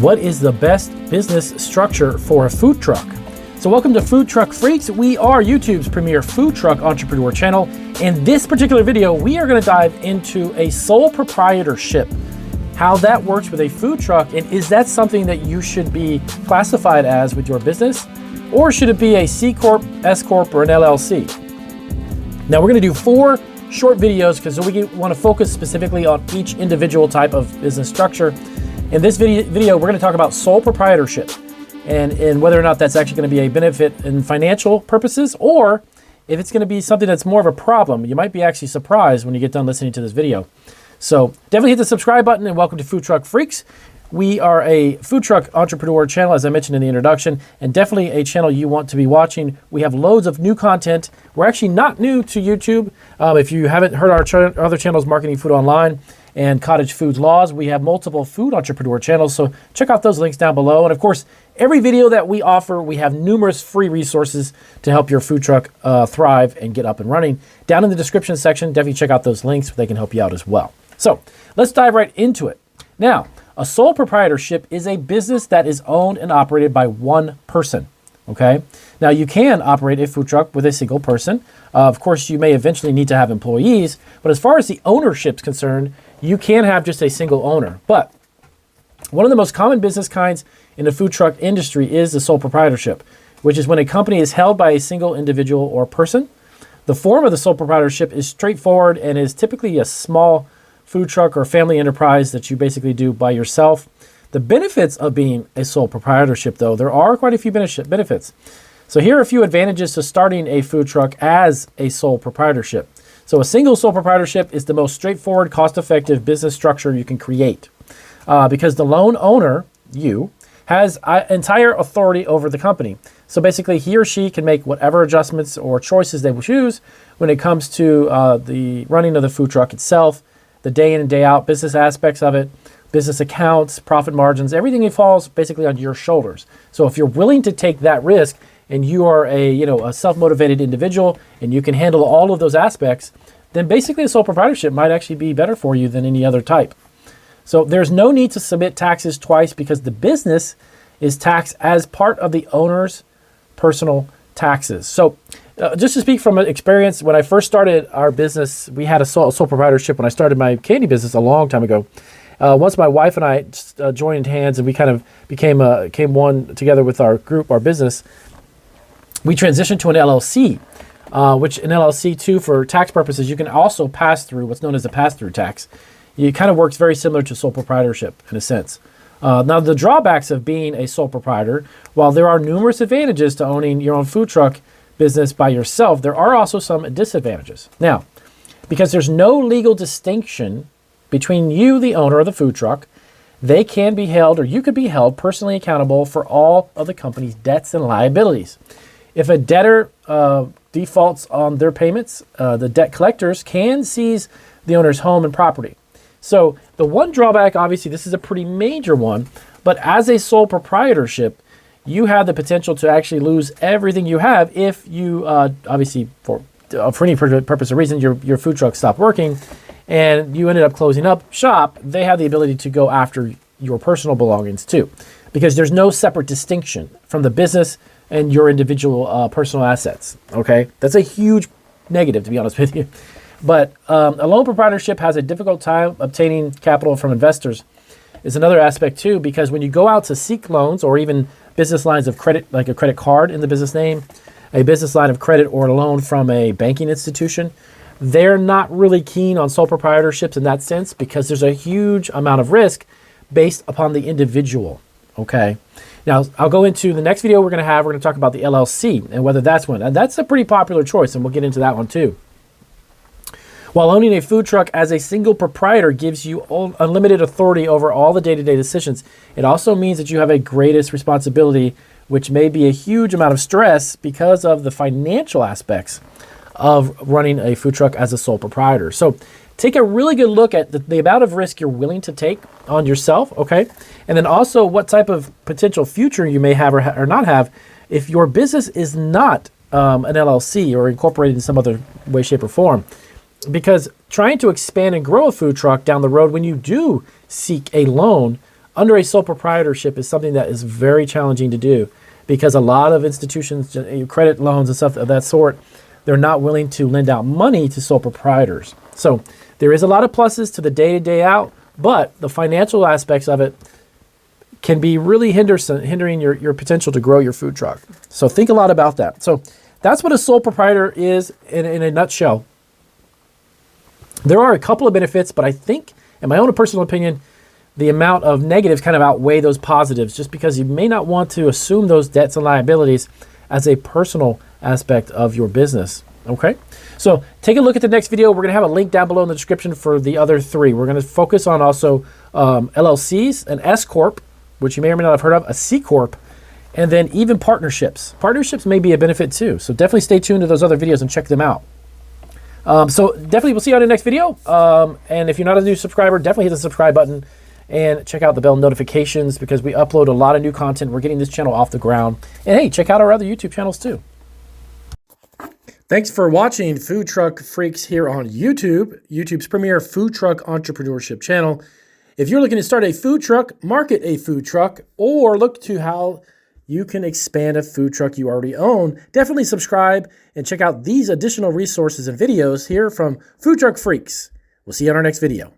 What is the best business structure for a food truck? So welcome to Food Truck Freaks. We are YouTube's premier food truck entrepreneur channel. In this particular video, we are going to dive into a sole proprietorship, how that works with a food truck, and is that something that you should be classified as with your business? Or should it be a C Corp, S Corp, or an LLC? Now we're going to do 4 short videos because we want to focus specifically on each individual type of business structure. In this video, we're going to talk about sole proprietorship and whether or not that's actually going to be a benefit in financial purposes, or if it's going to be something that's more of a problem. You might be actually surprised when you get done listening to this video. So definitely hit the subscribe button and welcome to Food Truck Freaks. We are a food truck entrepreneur channel, as I mentioned in the introduction, and definitely a channel you want to be watching. We have loads of new content. We're actually not new to YouTube. If you haven't heard our other channels, Marketing Food Online and Cottage Foods Laws, we have multiple food entrepreneur channels, so check out those links down below. And of course, every video that we offer, we have numerous free resources to help your food truck thrive and get up and running. Down in the description section, definitely check out those links. They can help you out as well. So let's dive right into it. Now, a sole proprietorship is a business that is owned and operated by one person, okay? Now, you can operate a food truck with a single person. Of course, you may eventually need to have employees, but as far as the ownership is concerned, you can have just a single owner. But one of the most common business kinds in the food truck industry is the sole proprietorship, which is when a company is held by a single individual or person. The form of the sole proprietorship is straightforward and is typically a small food truck or family enterprise that you basically do by yourself. The benefits of being a sole proprietorship, though, there are quite a few benefits. So here are a few advantages to starting a food truck as a sole proprietorship. So a single sole proprietorship is the most straightforward, cost-effective business structure you can create because the lone owner, you, has entire authority over the company. So basically, he or she can make whatever adjustments or choices they will choose when it comes to the running of the food truck itself, the day in and day out business aspects of it, business accounts, profit margins, everything falls basically on your shoulders. So if you're willing to take that risk and you are a self-motivated individual and you can handle all of those aspects, then basically a sole proprietorship might actually be better for you than any other type. So there's no need to submit taxes twice because the business is taxed as part of the owner's personal taxes. So just to speak from experience, when I first started our business, we had a sole proprietorship when I started my candy business a long time ago. Once my wife and I joined hands and we kind of became one together with our group, our business, we transitioned to an LLC, which an LLC too, for tax purposes, you can also pass through what's known as a pass-through tax. It kind of works very similar to sole proprietorship in a sense. Now, the drawbacks of being a sole proprietor, while there are numerous advantages to owning your own food truck business by yourself, there are also some disadvantages. Now, because there's no legal distinction between you, the owner of the food truck, they can be held, or you could be held personally accountable for all of the company's debts and liabilities. If a debtor defaults on their payments, the debt collectors can seize the owner's home and property. So the one drawback, obviously, this is a pretty major one, but as a sole proprietorship, you have the potential to actually lose everything you have if you, obviously, for any purpose or reason, your food truck stopped working and you ended up closing up shop. They have the ability to go after your personal belongings too, because there's no separate distinction from the business and your individual personal assets, okay? That's a huge negative, to be honest with you. But a lone proprietorship has a difficult time obtaining capital from investors is another aspect too, because when you go out to seek loans or even business lines of credit, like a credit card in the business name, a business line of credit or a loan from a banking institution, they're not really keen on sole proprietorships in that sense because there's a huge amount of risk based upon the individual, okay? Now, I'll go into the next video we're going to talk about the LLC and whether that's one. And that's a pretty popular choice, and we'll get into that one too. While owning a food truck as a single proprietor gives you unlimited authority over all the day-to-day decisions, it also means that you have a greatest responsibility, which may be a huge amount of stress because of the financial aspects of running a food truck as a sole proprietor. So take a really good look at the amount of risk you're willing to take on yourself, okay? And then also what type of potential future you may have or not have if your business is not an LLC or incorporated in some other way, shape, or form. Because trying to expand and grow a food truck down the road when you do seek a loan under a sole proprietorship is something that is very challenging to do because a lot of institutions, credit loans and stuff of that sort, they're not willing to lend out money to sole proprietors. So there is a lot of pluses to the day to day out, but the financial aspects of it can be really hindering your potential to grow your food truck. So think a lot about that. So that's what a sole proprietor is in a nutshell. There are a couple of benefits, but I think, in my own personal opinion, the amount of negatives kind of outweigh those positives just because you may not want to assume those debts and liabilities as a personal aspect of your business. Okay, so take a look at the next video. We're going to have a link down below in the description for the other three. We're going to focus on also LLCs, an S Corp, which you may or may not have heard of, a C Corp, and then even partnerships. Partnerships may be a benefit too. So definitely stay tuned to those other videos and check them out. So definitely we'll see you on the next video. And if you're not a new subscriber, definitely hit the subscribe button and check out the bell notifications because we upload a lot of new content. We're getting this channel off the ground. And hey, check out our other YouTube channels too. Thanks for watching Food Truck Freaks here on YouTube, YouTube's premier food truck entrepreneurship channel. If you're looking to start a food truck, market a food truck, or look to how you can expand a food truck you already own, definitely subscribe and check out these additional resources and videos here from Food Truck Freaks. We'll see you on our next video.